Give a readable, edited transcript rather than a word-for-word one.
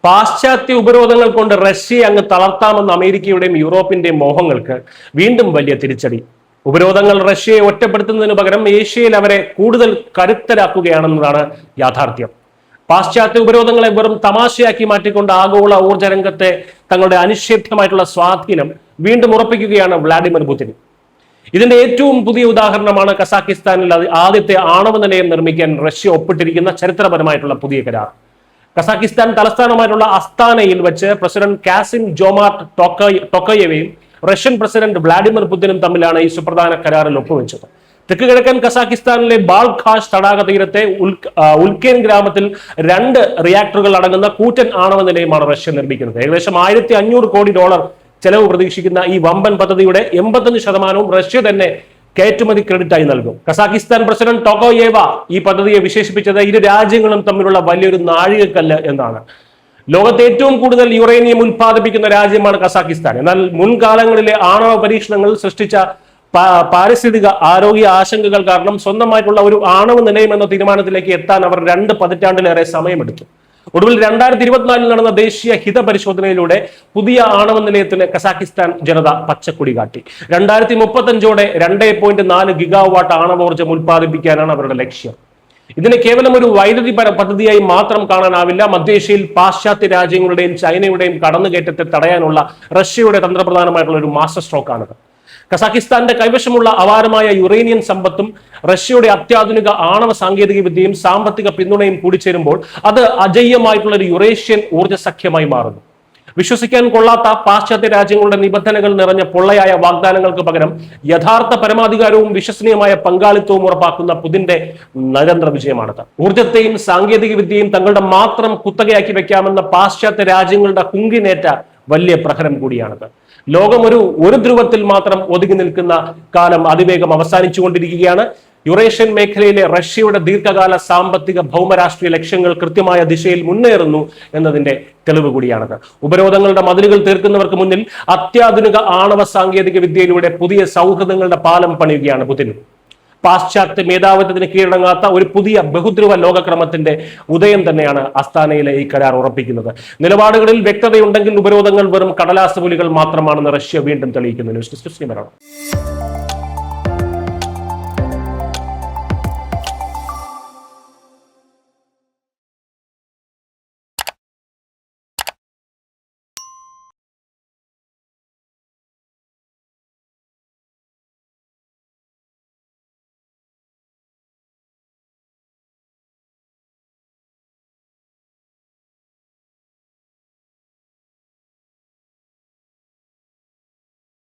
പാശ്ചാത്യ ഉപരോധങ്ങൾ കൊണ്ട് റഷ്യയെ അങ്ങ് തളർത്താമെന്ന അമേരിക്കയുടെയും യൂറോപ്പിന്റെയും മോഹങ്ങൾക്ക് വീണ്ടും വലിയ തിരിച്ചടി. ഉപരോധങ്ങൾ റഷ്യയെ ഒറ്റപ്പെടുത്തുന്നതിനു പകരം ഏഷ്യയിൽ അവരെ കൂടുതൽ കരുത്തരാക്കുകയാണെന്നതാണ് യാഥാർത്ഥ്യം. പാശ്ചാത്യ ഉപരോധങ്ങളെ വെറും തമാശയാക്കി മാറ്റിക്കൊണ്ട് ആഗോള ഊർജ്ജ രംഗത്തെ തങ്ങളുടെ അനിഷേധ്യമായിട്ടുള്ള സ്വാധീനം വീണ്ടും ഉറപ്പിക്കുകയാണ് വ്ളാഡിമിർ പുടിൻ. ഇതിന്റെ ഏറ്റവും പുതിയ ഉദാഹരണമാണ് കസാക്കിസ്ഥാനിൽ ആദ്യത്തെ ആണവ നിലയം നിർമ്മിക്കാൻ റഷ്യ ഒപ്പിട്ടിരിക്കുന്ന ചരിത്രപരമായിട്ടുള്ള പുതിയ കരാർ. കസാക്കിസ്ഥാൻ തലസ്ഥാനമായിട്ടുള്ള അസ്താനയിൽ വെച്ച് പ്രസിഡന്റ് കാസിം ജോമാർട്ട് ടോക്കയേവയും റഷ്യൻ പ്രസിഡന്റ് വ്ളാഡിമിർ പുടിനും തമ്മിലാണ് ഈ സുപ്രധാന കരാറിൽ ഒപ്പുവെച്ചത്. തെക്ക് കിഴക്കൻ കസാക്കിസ്ഥാനിലെ ബാൾഖാഷ് തടാക തീരത്തെ ഉൽക്കേൻ ഗ്രാമത്തിൽ 2 റിയാക്ടറുകൾ അടങ്ങുന്ന കൂറ്റൻ ആണവ നിലയമാണ് റഷ്യ നിർമ്മിക്കുന്നത്. ഏകദേശം $1500 കോടി ചെലവ് പ്രതീക്ഷിക്കുന്ന ഈ വമ്പൻ പദ്ധതിയുടെ 85% റഷ്യ തന്നെ കയറ്റുമതി ക്രെഡിറ്റായി നൽകും. കസാക്കിസ്ഥാൻ പ്രസിഡന്റ് ടോക്കയേവ ഈ പദ്ധതിയെ വിശേഷിപ്പിച്ചത് ഇരു രാജ്യങ്ങളും തമ്മിലുള്ള വലിയൊരു നാഴികക്കല്ല് എന്നാണ്. ലോകത്തെ ഏറ്റവും കൂടുതൽ യുറേനിയം ഉൽപ്പാദിപ്പിക്കുന്ന രാജ്യമാണ് കസാക്കിസ്ഥാൻ. എന്നാൽ മുൻകാലങ്ങളിലെ ആണവ പരീക്ഷണങ്ങൾ സൃഷ്ടിച്ച പാരിസ്ഥിതിക ആരോഗ്യ ആശങ്കകൾ കാരണം സ്വന്തമായിട്ടുള്ള ഒരു ആണവ നിലയം എന്ന തീരുമാനത്തിലേക്ക് എത്താൻ അവർ 2 പതിറ്റാണ്ടിലേറെ സമയമെടുത്തു. ഒടുവിൽ 2024 നടന്ന ദേശീയ ഹിത പരിശോധനയിലൂടെ പുതിയ ആണവ നിലയത്തിന് കസാക്കിസ്ഥാൻ ജനത പച്ചക്കൊടി കാട്ടി. 2035ഓടെ 2.4 ഗിഗാവാട്ട് ആണവോർജ്ജം ഉൽപ്പാദിപ്പിക്കാനാണ് അവരുടെ ലക്ഷ്യം. ഇതിനെ കേവലം ഒരു വൈദ്യുതി പദ്ധതിയായി മാത്രം കാണാനാവില്ല. മധ്യേഷ്യയിൽ പാശ്ചാത്യ രാജ്യങ്ങളുടെയും ചൈനയുടെയും കടന്നുകയറ്റത്തെ തടയാനുള്ള റഷ്യയുടെ തന്ത്രപ്രധാനമായിട്ടുള്ള ഒരു മാസ്റ്റർ സ്ട്രോക്കാണിത്. കസാക്കിസ്ഥാന്റെ കൈവശമുള്ള അപാരമായ യുറേനിയൻ സമ്പത്തും റഷ്യയുടെ അത്യാധുനിക ആണവ സാങ്കേതിക വിദ്യയും സാമ്പത്തിക പിന്തുണയും കൂടിച്ചേരുമ്പോൾ അത് അജയ്യമായിട്ടുള്ള ഒരു യുറേഷ്യൻ ഊർജ്ജ സഖ്യമായി മാറുന്നു. വിശ്വസിക്കാൻ കൊള്ളാത്ത പാശ്ചാത്യ രാജ്യങ്ങളുടെ നിബന്ധനകൾ നിറഞ്ഞ പൊള്ളയായ വാഗ്ദാനങ്ങൾക്ക് പകരം യഥാർത്ഥ പരമാധികാരവും വിശ്വസനീയമായ പങ്കാളിത്തവും ഉറപ്പാക്കുന്ന പുതിന്റെ നരേന്ദ്ര വിജയമാണത്. ഊർജ്ജത്തെയും സാങ്കേതിക വിദ്യയും തങ്ങളുടെ മാത്രം കുത്തകയാക്കി വെക്കാമെന്ന പാശ്ചാത്യ രാജ്യങ്ങളുടെ കുങ്കിനേറ്റ വലിയ പ്രഹരം കൂടിയാണത്. ലോകം ഒരു ധ്രുവത്തിൽ മാത്രം ഒതുങ്ങി നിൽക്കുന്ന കാലം അതിവേഗം അവസാനിച്ചുകൊണ്ടിരിക്കുകയാണ്. യുറേഷ്യൻ മേഖലയിലെ റഷ്യയുടെ ദീർഘകാല സാമ്പത്തിക ഭൗമരാഷ്ട്രീയ ലക്ഷ്യങ്ങൾ കൃത്യമായ ദിശയിൽ മുന്നേറുന്നു എന്നതിന്റെ തെളിവ് കൂടിയാണത്. ഉപരോധങ്ങളുടെ മതിലുകൾ തീർക്കുന്നവർക്ക് മുന്നിൽ അത്യാധുനിക ആണവ സാങ്കേതിക വിദ്യയിലൂടെ പുതിയ സൗഹൃദങ്ങളുടെ പാലം പണിയുകയാണ് പുടിൻ. പാശ്ചാത്യ മേധാവിത്വത്തിന് കീഴടങ്ങാത്ത ഒരു പുതിയ ബഹുദ്രുവ ലോകക്രമത്തിന്റെ ഉദയം തന്നെയാണ് അസ്താനയിലെ ഈ കരാർ ഉറപ്പിക്കുന്നത്. നിലപാടുകളിൽ വ്യക്തതയുണ്ടെങ്കിൽ ഉപരോധങ്ങൾ വെറും കടലാസ് പുലികൾ മാത്രമാണെന്ന് റഷ്യ വീണ്ടും തെളിയിക്കുന്നു. News desk.